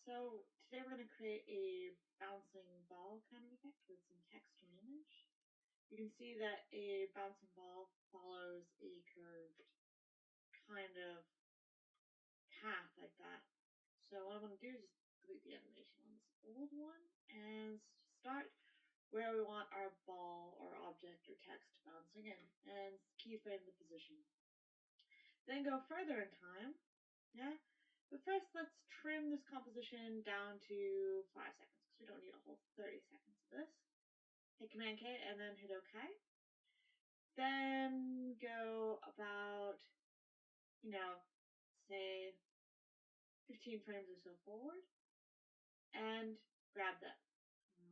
So today we're going to create a bouncing ball kind of effect with some text or an image. You can see that a bouncing ball follows a curved kind of path like that. So what I'm going to do is just delete the animation on this old one and start where we want our ball or object or text bouncing in and keyframe the position. Then go further in time, yeah? But first, let's trim this composition down to 5 seconds because we don't need a whole 30 seconds of this. Hit Command K and then hit OK. Then go about, say 15 frames or so forward and grab that. So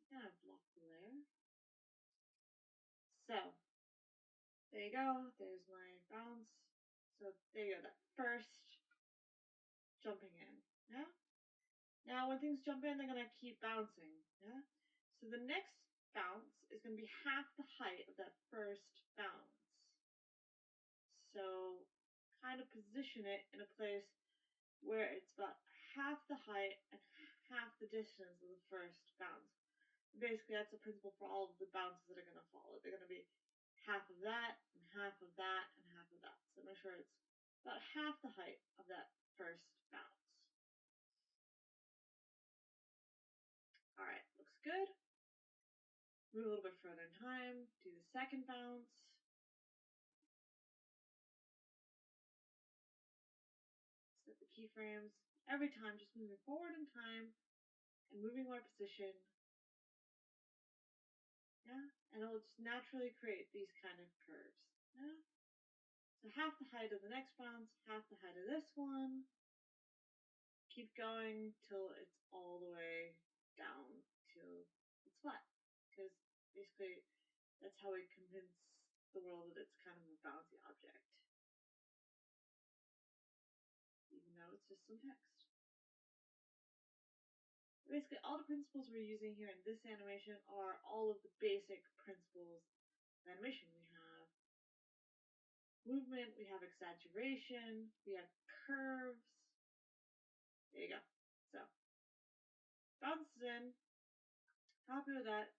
kind of block the layer. So there you go. There's my bounce. So there you go. That first jumping in. Yeah. Now, when things jump in, they're going to keep bouncing, yeah? So the next bounce is going to be half the height of that first bounce. So kind of position it in a place where it's about half the height and half the distance of the first bounce. Basically, that's the principle for all of the bounces that are going to follow. They're going to be half of that, and half of that, and half of that. So make sure it's about half the height of that first bounce. Alright, looks good. Move a little bit further in time, do the second bounce. Set the keyframes. Every time, just moving forward in time and moving our position. Yeah, and it'll just naturally create these kind of curves. Yeah. So half the height of the next bounce, half the height of this one. Keep going till it's all the way down till it's flat. Because basically, that's how we convince the world that it's kind of a bouncy object. Even though it's just some text. Basically, all the principles we're using here in this animation are all of the basic principles of animation. We have movement, we have exaggeration, we have curves. There you go. So, bounces in, happy with that.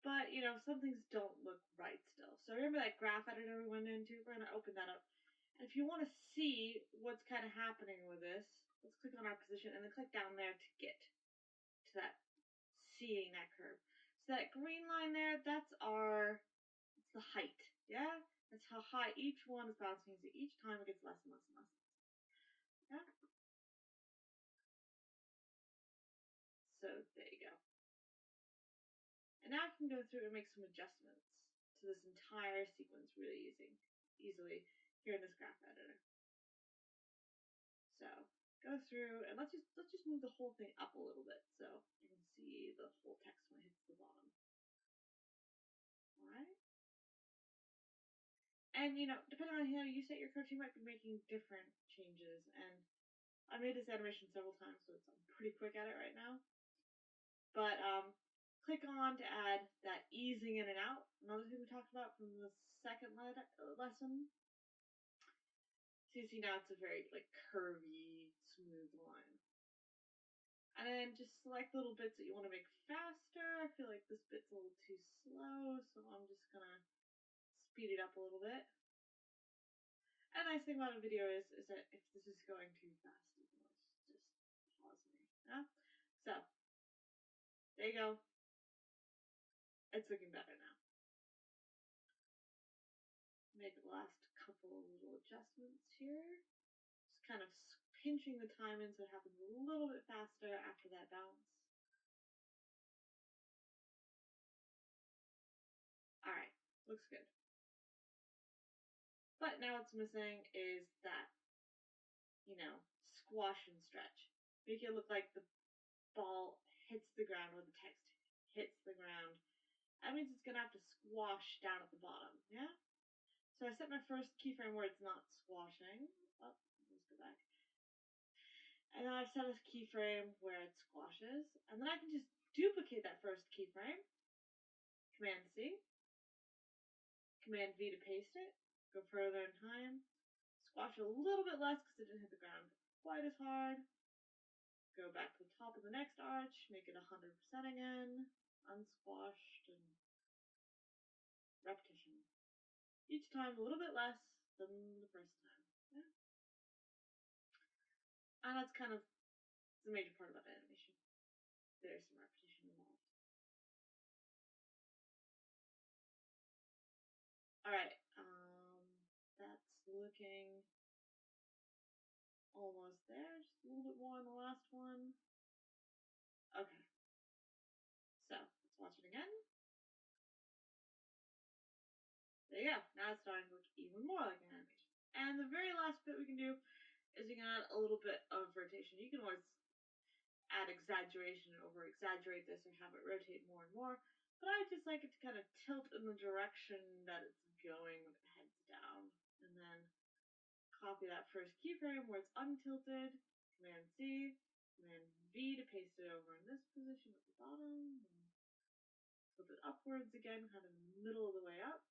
But, some things don't look right still. So remember that graph editor we went into? We're going to open that up. And if you want to see what's kind of happening with this, let's click on our position and then click down there to get to that, seeing that curve. So that green line there, that's the height, yeah? That's how high each one is bouncing, so each time it gets less and less and less. Yeah? So there you go. And now I can go through and make some adjustments to this entire sequence really easily here in this graph editor. So go through and let's just move the whole thing up a little bit so you can see the whole text when it hits the bottom. Alright? And depending on how you set your curves, you might be making different changes. And I made this animation several times, so I'm pretty quick at it right now. But click on to add that easing in and out. Another thing we talked about from the second lesson. So you see now it's a very curvy, smooth line. And then just select little bits that you want to make faster. I feel like this bit's a little too slow, so I'm just gonna speed it up a little bit. And the nice thing about a video is that if this is going too fast, you can always just pause me. Yeah? So, there you go. It's looking better now. Make the last couple little adjustments here. Just kind of pinching the time in so it happens a little bit faster after that bounce. Alright, looks good. But now what's missing is that, squash and stretch. Make it look like the ball hits the ground or the text hits the ground. That means it's gonna have to squash down at the bottom, yeah? So I set my first keyframe where it's not squashing. Oh, let's go back. And then I've set a keyframe where it squashes. And then I can just duplicate that first keyframe. Command C. Command V to paste it. Go further in time. Squash it a little bit less because it didn't hit the ground quite as hard. go back to the top of the next arch, make it 100% again, unsquashed, and repetition. Each time a little bit less than the first time. Yeah. And that's kind of the major part about animation. There's some repetition involved. Alright, that's looking almost there. Just a little bit more on the last one. Okay. So, let's watch it again. There you go. Now it's starting to look even more like an animation. And the very last bit we can do is we can add a little bit of rotation. You can always add exaggeration and over exaggerate this or have it rotate more and more. But I just like it to kind of tilt in the direction that it's going when it heads down. And then copy that first keyframe where it's untilted, Command C, Command V to paste it over in this position at the bottom, and flip it upwards again, kind of middle of the way up.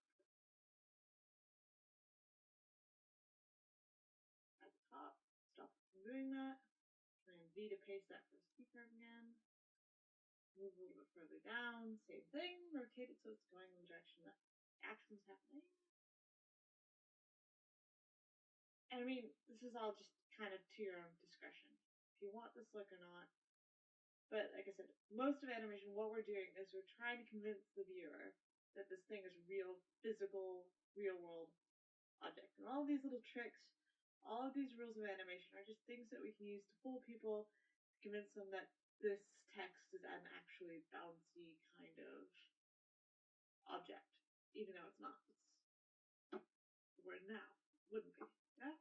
At the top, stop from doing that. Command V to paste that first keyframe again. Move a little bit further down, same thing, rotate it so it's going in the direction that the action's happening. And I mean, this is all just kind of to your own discretion. If you want this look or not. But like I said, most of animation, what we're doing is we're trying to convince the viewer that this thing is real, physical, real world object. And all of these little tricks, all of these rules of animation are just things that we can use to fool people, to convince them that this text is an actually bouncy kind of object, even though it's not. It's the word now. Wouldn't be. Yeah?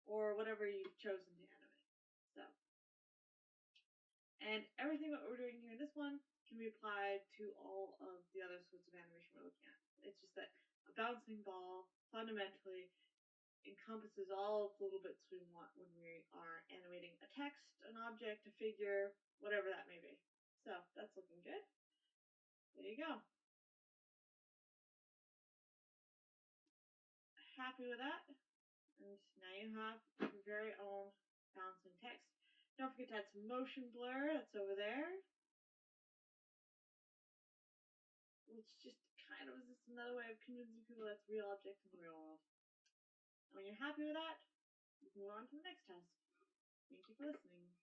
Or whatever you've chosen to animate. So. And everything that we're doing here in this one can be applied to all of the other sorts of animation we're looking at. It's just that a bouncing ball fundamentally encompasses all of the little bits we want when we are animating a text, an object, a figure, whatever that may be. So that's looking good. There you go. Happy with that? And now you have your very own bouncing text. Don't forget to add some motion blur, that's over there. Which just kind of is just another way of convincing people that's a real object in the real world. And when you're happy with that, you can move on to the next test. Thank you for listening.